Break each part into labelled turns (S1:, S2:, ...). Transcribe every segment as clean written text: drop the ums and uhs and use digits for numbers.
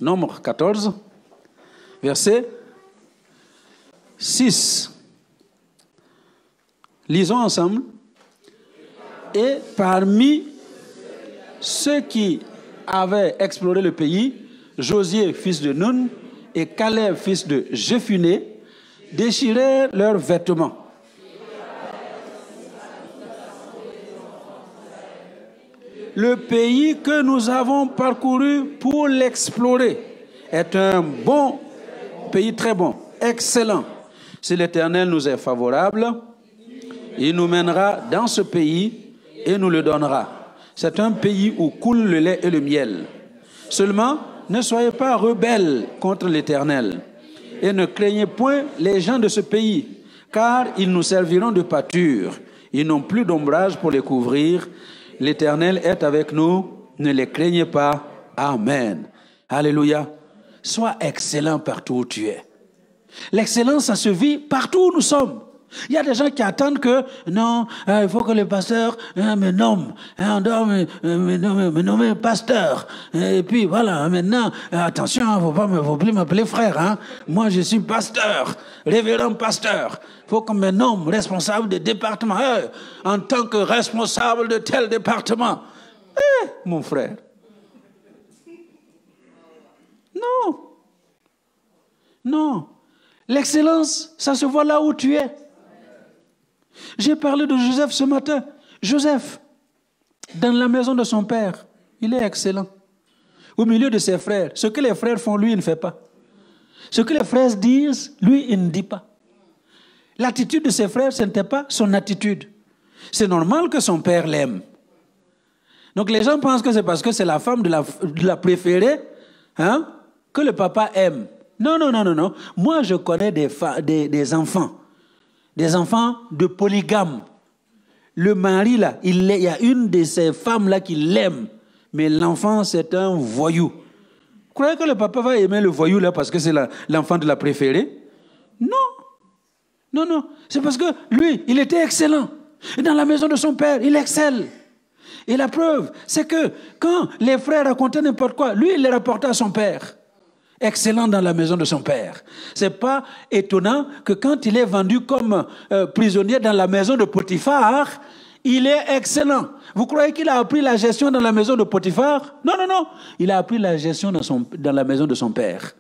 S1: Nombre 14, verset 6. Lisons ensemble. Et parmi ceux qui avaient exploré le pays, Josué, fils de Nun, et Caleb, fils de Jephuné, déchirèrent leurs vêtements. Le pays que nous avons parcouru pour l'explorer est un bon pays, très bon, excellent. Si l'Éternel nous est favorable, il nous mènera dans ce pays et nous le donnera. C'est un pays où coule le lait et le miel. Seulement, ne soyez pas rebelles contre l'Éternel et ne craignez point les gens de ce pays, car ils nous serviront de pâture. Ils n'ont plus d'ombrage pour les couvrir. L'Éternel est avec nous, ne les craignez pas. Amen. Alléluia. Sois excellent partout où tu es. L'excellence, ça se vit partout où nous sommes. Il y a des gens qui attendent que, non, il faut que le pasteur me nomme. On doit me nommer pasteur. Et puis voilà, maintenant, attention, il ne faut plus m'appeler frère. Hein. Moi, je suis pasteur, révérend pasteur. Il faut qu'on me nomme responsable de département. En tant que responsable de tel département. Mon frère. Non. Non. L'excellence, ça se voit là où tu es. J'ai parlé de Joseph ce matin. Joseph, dans la maison de son père, il est excellent. Au milieu de ses frères, ce que les frères font, lui, il ne fait pas. Ce que les frères disent, lui, il ne dit pas. L'attitude de ses frères, ce n'était pas son attitude. C'est normal que son père l'aime. Donc les gens pensent que c'est parce que c'est la femme de la préférée, hein, que le papa aime. Non. Moi, je connais des enfants. Des enfants de polygames. Le mari, là, il y a une de ces femmes-là qui l'aime. Mais l'enfant, c'est un voyou. Vous croyez que le papa va aimer le voyou, là, parce que c'est l'enfant de la préférée? Non. C'est parce que lui, il était excellent. Et dans la maison de son père, il excelle. Et la preuve, c'est que quand les frères racontaient n'importe quoi, lui, il les rapportait à son père. Excellent dans la maison de son père. C'est pas étonnant que quand il est vendu comme prisonnier dans la maison de Potiphar, il est excellent. Vous croyez qu'il a appris la gestion dans la maison de Potiphar? Non. Il a appris la gestion dans la maison de son père.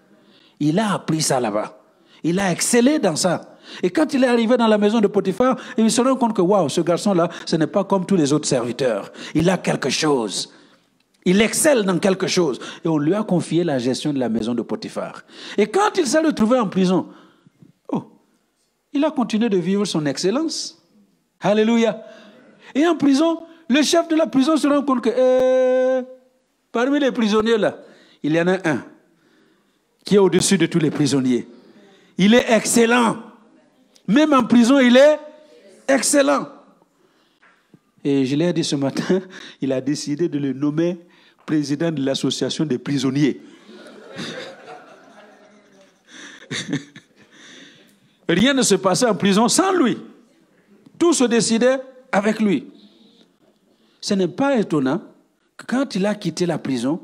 S1: Il a appris ça là-bas. Il a excellé dans ça. Et quand il est arrivé dans la maison de Potiphar, il se rend compte que waouh, ce garçon-là, ce n'est pas comme tous les autres serviteurs. Il a quelque chose. Il excelle dans quelque chose. Et on lui a confié la gestion de la maison de Potiphar. Et quand il s'est retrouvé en prison, il a continué de vivre son excellence. Alléluia. Et en prison, le chef de la prison se rend compte que parmi les prisonniers là, il y en a un qui est au-dessus de tous les prisonniers. Il est excellent. Même en prison, il est excellent. Et je l'ai dit ce matin, il a décidé de le nommer président de l'association des prisonniers. Rien ne se passait en prison sans lui. Tout se décidait avec lui. Ce n'est pas étonnant que quand il a quitté la prison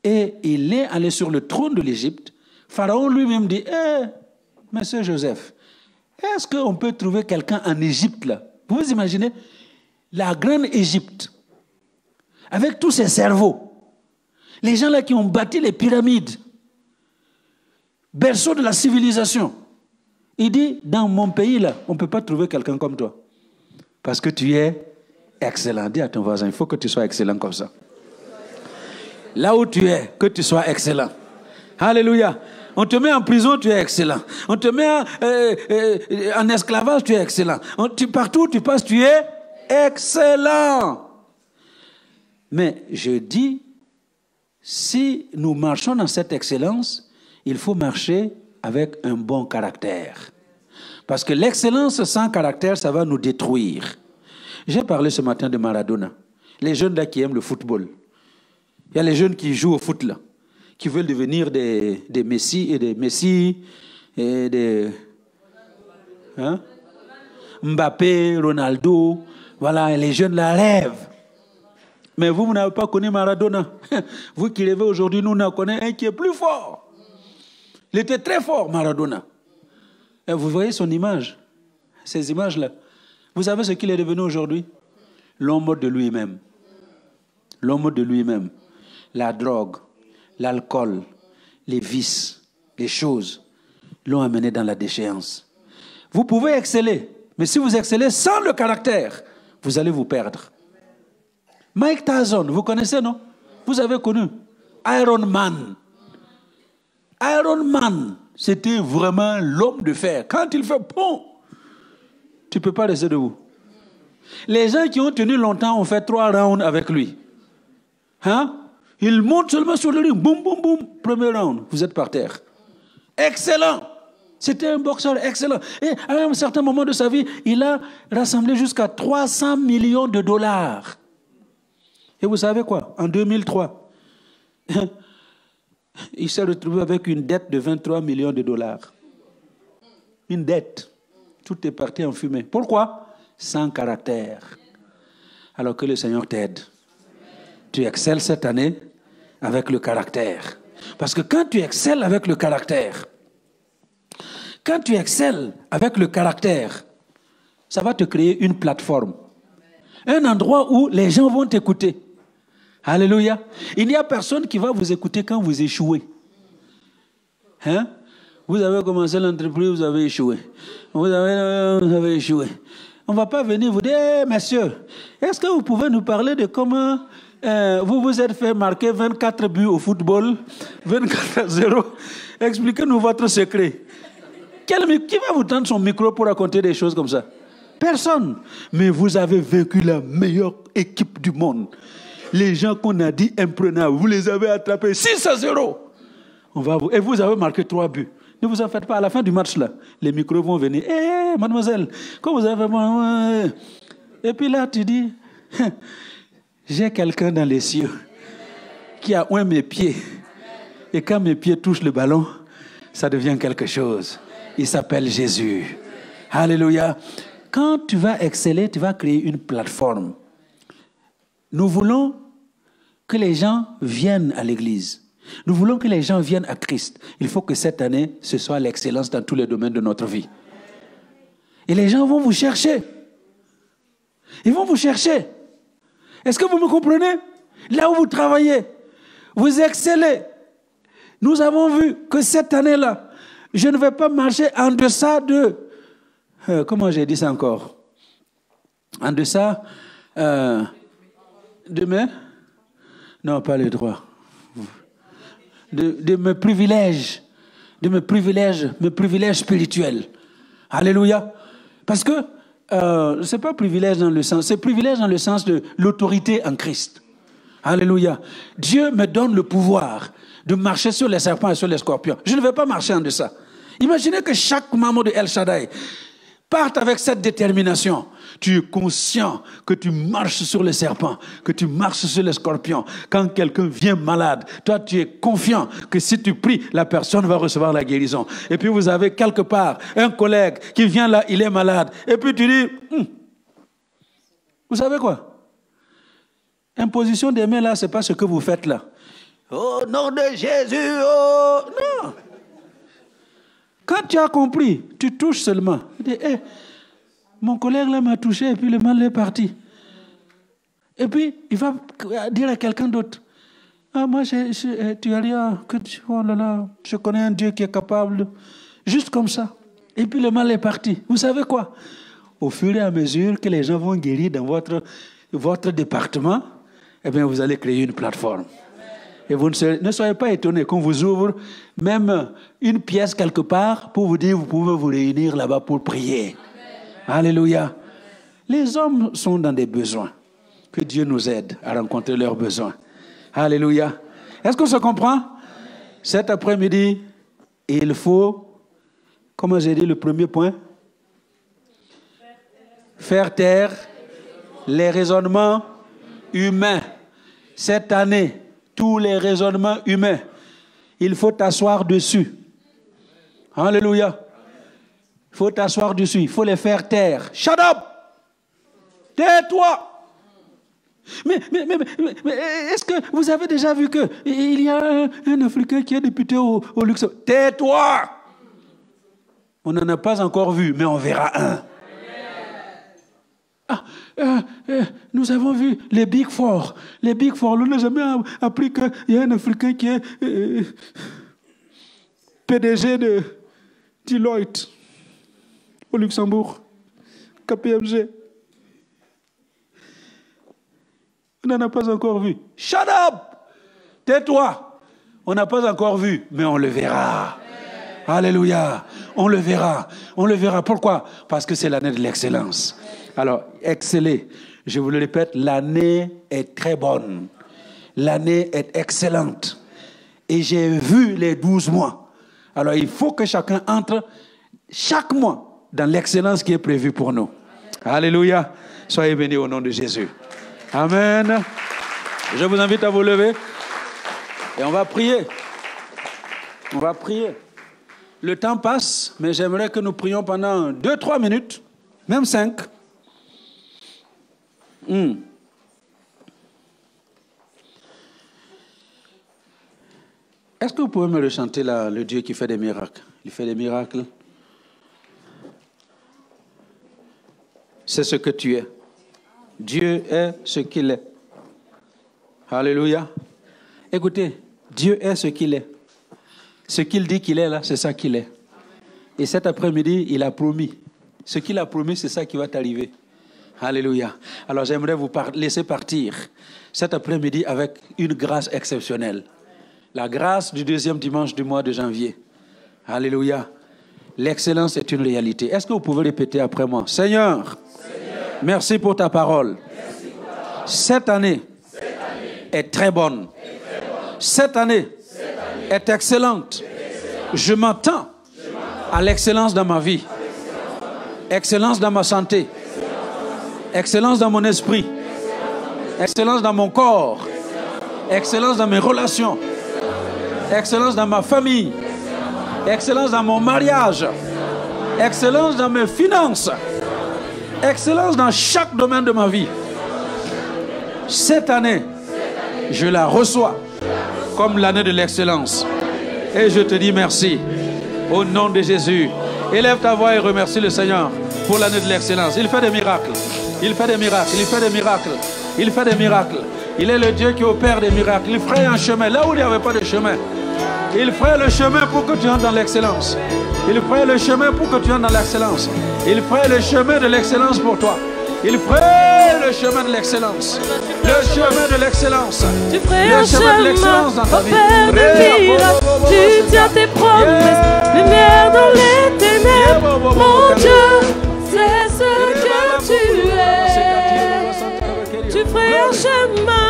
S1: et il est allé sur le trône de l'Égypte, Pharaon lui-même dit, monsieur Joseph, est-ce qu'on peut trouver quelqu'un en Égypte là? Vous vous imaginez la grande Égypte, avec tous ses cerveaux, les gens là qui ont bâti les pyramides, berceau de la civilisation. Il dit, dans mon pays là, on ne peut pas trouver quelqu'un comme toi. Parce que tu es excellent. Dis à ton voisin, il faut que tu sois excellent comme ça. Là où tu es, que tu sois excellent. Alléluia. On te met en prison, tu es excellent. On te met en esclavage, tu es excellent. Partout où tu passes, tu es excellent. Mais je dis, si nous marchons dans cette excellence, il faut marcher avec un bon caractère. Parce que l'excellence sans caractère, ça va nous détruire. J'ai parlé ce matin de Maradona. Les jeunes là qui aiment le football. Il y a les jeunes qui jouent au foot là, qui veulent devenir des Messi et des Mbappé, Ronaldo. Voilà, les jeunes là rêvent. Mais vous n'avez pas connu Maradona. Vous qui rêvez aujourd'hui, nous en connaissons un qui est plus fort. Il était très fort, Maradona. Et vous voyez son image, ces images-là. Vous savez ce qu'il est devenu aujourd'hui? L'homme de lui-même. L'homme de lui-même. La drogue, l'alcool, les vices, les choses l'ont amené dans la déchéance. Vous pouvez exceller, mais si vous excellez sans le caractère, vous allez vous perdre. Mike Tyson, vous connaissez, non? Vous avez connu Iron Man. Iron Man, c'était vraiment l'homme de fer. Quand il fait bon, tu ne peux pas rester debout. Les gens qui ont tenu longtemps ont fait 3 rounds avec lui. Hein? Il monte seulement sur le ring. Boum, boum, boum. Premier round, vous êtes par terre. Excellent. C'était un boxeur excellent. Et à un certain moment de sa vie, il a rassemblé jusqu'à 300 millions de dollars. Et vous savez quoi? En 2003, il s'est retrouvé avec une dette de 23 millions de dollars. Une dette. Tout est parti en fumée. Pourquoi? Sans caractère. Alors que le Seigneur t'aide. Tu excelles cette année avec le caractère. Parce que quand tu excelles avec le caractère, ça va te créer une plateforme. Un endroit où les gens vont t'écouter. Alléluia. Il n'y a personne qui va vous écouter quand vous échouez. Hein? Vous avez commencé l'entreprise, vous avez échoué. Vous avez échoué. On ne va pas venir vous dire, hey, messieurs, est-ce que vous pouvez nous parler de comment vous vous êtes fait marquer 24 buts au football, 24-0. Expliquez-nous votre secret. Qui va vous tendre son micro pour raconter des choses comme ça? Personne. Mais vous avez vécu la meilleure équipe du monde. Les gens qu'on a dit imprenables, vous les avez attrapés 6-0. Et vous avez marqué 3 buts. Ne vous en faites pas. À la fin du match, là, les micros vont venir. Hé, mademoiselle, comment vous avez fait? Et puis là, tu dis, j'ai quelqu'un dans les cieux qui a oint mes pieds. Et quand mes pieds touchent le ballon, ça devient quelque chose. Il s'appelle Jésus. Alléluia. Quand tu vas exceller, tu vas créer une plateforme. Nous voulons que les gens viennent à l'église. Nous voulons que les gens viennent à Christ. Il faut que cette année, ce soit l'excellence dans tous les domaines de notre vie. Et les gens vont vous chercher. Ils vont vous chercher. Est-ce que vous me comprenez? Là où vous travaillez, vous excellez. Nous avons vu que cette année-là, je ne vais pas marcher en deçà de... comment j'ai dit ça encore? En deçà de mes... Non, pas les droits. De mes privilèges. Mes privilèges spirituels. Alléluia. Parce que ce n'est pas privilège dans le sens, c'est privilège dans le sens de l'autorité en Christ. Alléluia. Dieu me donne le pouvoir de marcher sur les serpents et sur les scorpions. Je ne vais pas marcher en deçà. Imaginez que chaque membre de El Shaddai parte avec cette détermination. Tu es conscient que tu marches sur les serpents, que tu marches sur les scorpions. Quand quelqu'un vient malade, toi tu es confiant que si tu pries, la personne va recevoir la guérison. Et puis vous avez quelque part un collègue qui vient là, il est malade. Et puis tu dis, vous savez quoi? Imposition des mains là, c'est pas ce que vous faites là. Au nom de Jésus, oh non. Quand tu as compris, tu touches seulement. Tu dis, hey, mon collègue là m'a touché et puis le mal est parti. Et puis, il va dire à quelqu'un d'autre, ah, moi, tu as rien, oh là là, je connais un Dieu qui est capable. Juste comme ça. Et puis le mal est parti. Vous savez quoi? Au fur et à mesure que les gens vont guérir dans votre département, eh bien, vous allez créer une plateforme. Et vous ne soyez pas étonnés qu'on vous ouvre même une pièce quelque part pour vous dire vous pouvez vous réunir là-bas pour prier. Amen. Alléluia. Les hommes sont dans des besoins. Que Dieu nous aide à rencontrer leurs besoins. Alléluia. Est-ce qu'on se comprend? Cet après-midi, il faut, comment j'ai dit le premier point? Faire taire les raisonnements humains. Cette année, tous les raisonnements humains, il faut t'asseoir dessus. Alléluia. Il faut t'asseoir dessus, il faut les faire taire. Shut up! Tais-toi! Mais est-ce que vous avez déjà vu qu'il y a un Africain qui est député au Luxembourg? Tais-toi! On n'en a pas encore vu, mais on verra un. Nous avons vu les Big Four. Les Big Four, on n'a jamais appris qu'il y a un Africain qui est PDG de Deloitte au Luxembourg, KPMG. On n'en a pas encore vu. Shut up! Tais-toi! On n'a pas encore vu, mais on le verra. Alléluia! On le verra. On le verra. Pourquoi? Parce que c'est l'année de l'excellence. Alors, exceller. Je vous le répète, l'année est très bonne. L'année est excellente. Et j'ai vu les 12 mois. Alors, il faut que chacun entre chaque mois dans l'excellence qui est prévue pour nous. Alléluia. Soyez bénis au nom de Jésus. Amen. Je vous invite à vous lever et on va prier. On va prier. Le temps passe, mais j'aimerais que nous prions pendant 2-3 minutes, même 5. Est-ce que vous pouvez me le chanter là, le Dieu qui fait des miracles? Il fait des miracles. C'est ce que tu es. Dieu est ce qu'il est. Alléluia. Écoutez, Dieu est ce qu'il est. Ce qu'il dit qu'il est là, c'est ça qu'il est. Et cet après-midi, il a promis. Ce qu'il a promis, c'est ça qui va t'arriver. Alléluia. Alors j'aimerais vous laisser partir cet après-midi avec une grâce exceptionnelle. La grâce du 2e dimanche du mois de janvier. Alléluia. L'excellence est une réalité. Est-ce que vous pouvez répéter après moi? Seigneur, merci pour ta parole. Cette année est très bonne. Cette année est excellente. Je m'attends à l'excellence dans ma vie. Excellence dans ma santé. Excellence dans mon esprit. Excellence dans mon corps. Excellence dans mes relations. Excellence dans ma famille. Excellence dans mon mariage. Excellence dans mes finances. Excellence dans chaque domaine de ma vie. Cette année, je la reçois comme l'année de l'excellence. Et je te dis merci. Au nom de Jésus. Élève ta voix et remercie le Seigneur pour l'année de l'excellence. Il fait des miracles. Il fait des miracles. Il fait des miracles. Il fait des miracles. Il est le Dieu qui opère des miracles. Il ferait un chemin là où il n'y avait pas de chemin. Il ferait le chemin pour que tu entres dans l'excellence. Il ferait le chemin pour que tu entres dans l'excellence. Il ferait le chemin de l'excellence pour toi. Il ferait le chemin de l'excellence. Le chemin de l'excellence.
S2: Tu ferais un chemin dans ta vie. Tu tiens tes promesses. Lumière dans les ténèbres. Mon Dieu, c'est ce que tu es. Tu ferais un chemin.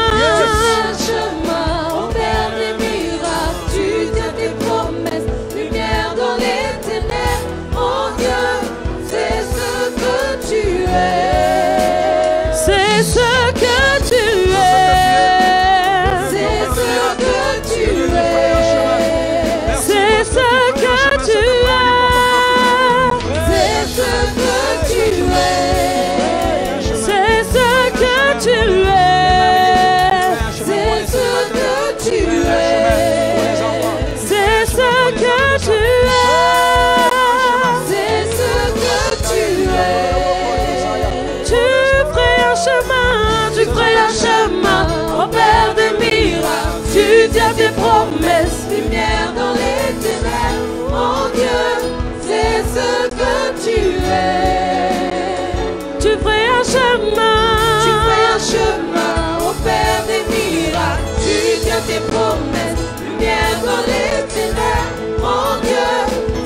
S2: C'est ce que tu es. C'est ce que tu es. C'est ce que tu es. C'est ce que tu es. C'est ce que tu es. C'est ce que tu es. C'est ce que tu es. C'est ce que tu es. Tu ferais un chemin, repère des miracles. Tu tiens tes promesses, lumière dans les ténèbres. Mon Dieu, c'est ce que tu es. Tu ferais un chemin, repère des miracles. Tu tiens tes promesses, lumière dans les ténèbres. Mon Dieu,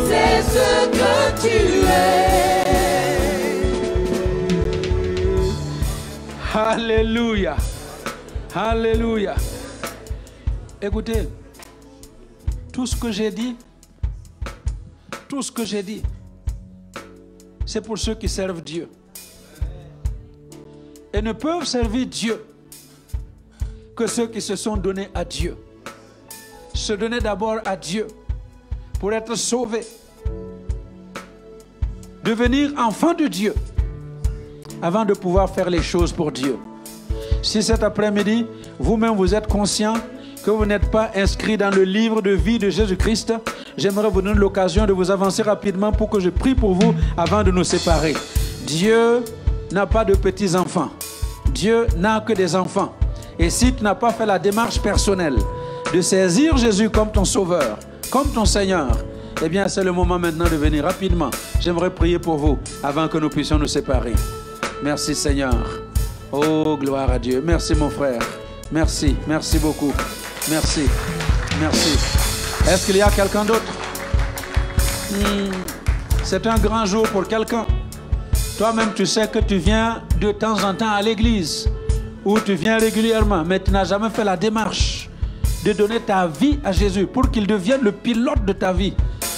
S2: c'est ce que tu es.
S1: Alléluia. Alléluia. Écoutez, tout ce que j'ai dit, c'est pour ceux qui servent Dieu. Et ne peuvent servir Dieu que ceux qui se sont donnés à Dieu. Se donner d'abord à Dieu pour être sauvés. Devenir enfant de Dieu avant de pouvoir faire les choses pour Dieu. Si cet après-midi, vous-même vous êtes conscient que vous n'êtes pas inscrit dans le livre de vie de Jésus-Christ, j'aimerais vous donner l'occasion de vous avancer rapidement pour que je prie pour vous avant de nous séparer. Dieu n'a pas de petits-enfants. Dieu n'a que des enfants. Et si tu n'as pas fait la démarche personnelle de saisir Jésus comme ton sauveur, comme ton Seigneur, eh bien c'est le moment maintenant de venir rapidement. J'aimerais prier pour vous avant que nous puissions nous séparer. Merci Seigneur. Oh, gloire à Dieu. Merci mon frère. Merci, merci beaucoup. Merci, merci. Est-ce qu'il y a quelqu'un d'autre? C'est un grand jour pour quelqu'un. Toi-même, tu sais que tu viens de temps en temps à l'église, ou tu viens régulièrement, mais tu n'as jamais fait la démarche de donner ta vie à Jésus pour qu'il devienne le pilote de ta vie.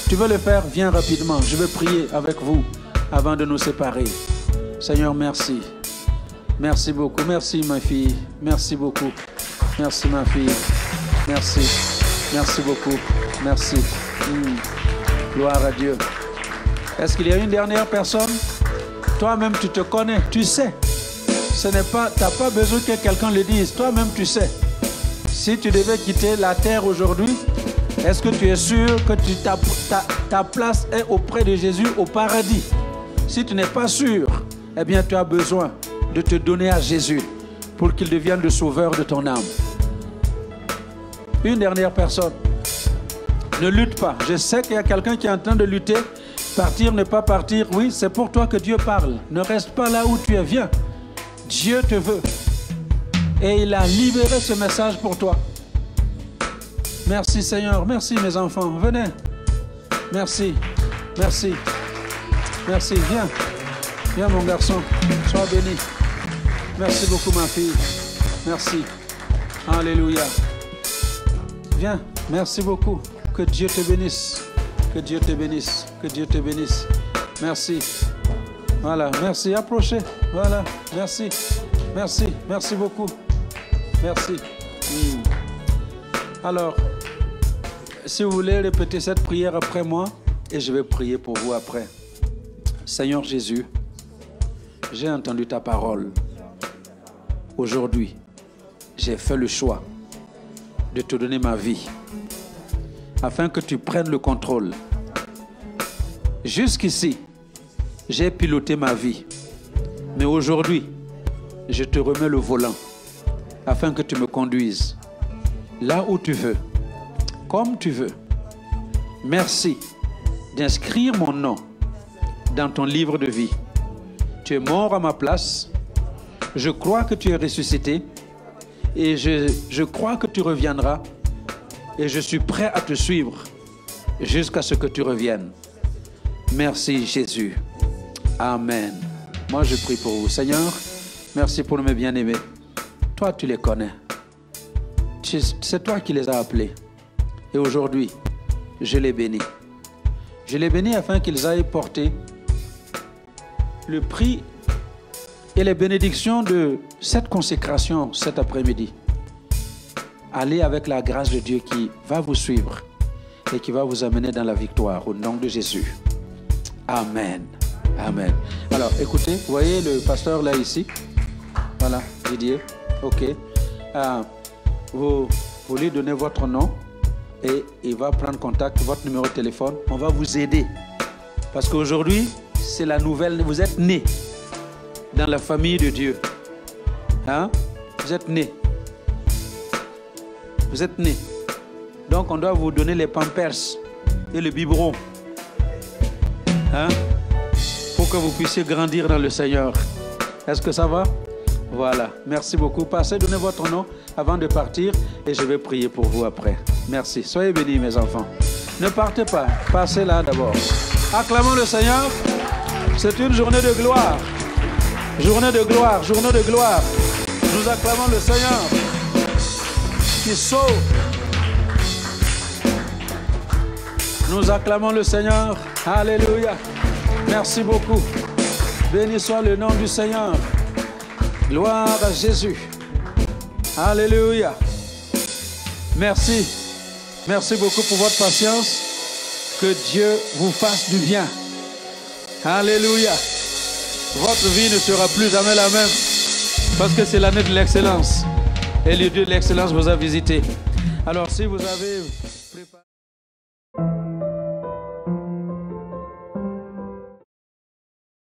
S1: Tu veux le faire? Viens rapidement. Je vais prier avec vous avant de nous séparer. Seigneur, merci. Merci beaucoup. Merci ma fille. Merci beaucoup. Merci ma fille. Merci. Merci beaucoup. Merci. Gloire à Dieu. Est-ce qu'il y a une dernière personne? Toi-même, tu te connais. Tu sais. Tu n'as pas besoin que quelqu'un le dise. Toi-même, tu sais. Si tu devais quitter la terre aujourd'hui, est-ce que tu es sûr que ta place est auprès de Jésus au paradis? Si tu n'es pas sûr, eh bien, tu as besoin de te donner à Jésus pour qu'il devienne le sauveur de ton âme. Une dernière personne. Ne lutte pas. Je sais qu'il y a quelqu'un qui est en train de lutter. Partir, ne pas partir. Oui, c'est pour toi que Dieu parle. Ne reste pas là où tu es. Viens. Dieu te veut. Et il a libéré ce message pour toi. Merci Seigneur. Merci mes enfants. Venez. Merci. Merci. Merci. Viens. Viens mon garçon. Sois béni. Merci beaucoup ma fille. Merci. Alléluia. Viens. Merci beaucoup. Que Dieu te bénisse. Que Dieu te bénisse. Que Dieu te bénisse. Merci. Voilà. Merci. Approchez. Voilà. Merci. Merci. Merci beaucoup. Merci. Alors, si vous voulez répéter cette prière après moi, et je vais prier pour vous après. Seigneur Jésus, j'ai entendu ta parole. Aujourd'hui, j'ai fait le choix de te donner ma vie afin que tu prennes le contrôle. Jusqu'ici, j'ai piloté ma vie. Mais aujourd'hui, je te remets le volant afin que tu me conduises là où tu veux, comme tu veux. Merci d'inscrire mon nom dans ton livre de vie. Tu es mort à ma place. Je crois que tu es ressuscité et je crois que tu reviendras et je suis prêt à te suivre jusqu'à ce que tu reviennes. Merci Jésus. Amen. Moi je prie pour vous. Seigneur, merci pour mes bien-aimés. Toi tu les connais. C'est toi qui les as appelés. Et aujourd'hui, je les bénis. Je les bénis afin qu'ils aillent porter le prix et les bénédictions de cette consécration cet après-midi. Allez avec la grâce de Dieu qui va vous suivre et qui va vous amener dans la victoire au nom de Jésus. Amen. Amen. Alors, écoutez, vous voyez le pasteur là ici. Voilà, Didier. OK. Vous lui donnez votre nom et il va prendre contact, votre numéro de téléphone. On va vous aider. Parce qu'aujourd'hui, c'est la nouvelle. Vous êtes nés dans la famille de Dieu. Hein? Vous êtes nés. Vous êtes nés. Donc, on doit vous donner les pampers et le biberon. Hein? Pour que vous puissiez grandir dans le Seigneur. Est-ce que ça va? Voilà. Merci beaucoup. Passez, donnez votre nom avant de partir et je vais prier pour vous après. Merci. Soyez bénis, mes enfants. Ne partez pas. Passez là d'abord. Acclamons le Seigneur. C'est une journée de gloire. Journée de gloire. Journée de gloire. Nous acclamons le Seigneur qui sauve. Nous acclamons le Seigneur. Alléluia. Merci beaucoup. Béni soit le nom du Seigneur. Gloire à Jésus. Alléluia. Merci. Merci beaucoup pour votre patience. Que Dieu vous fasse du bien. Alléluia. Votre vie ne sera plus jamais la même. Parce que c'est l'année de l'excellence. Et le Dieu de l'excellence vous a visité. Alors si vous avez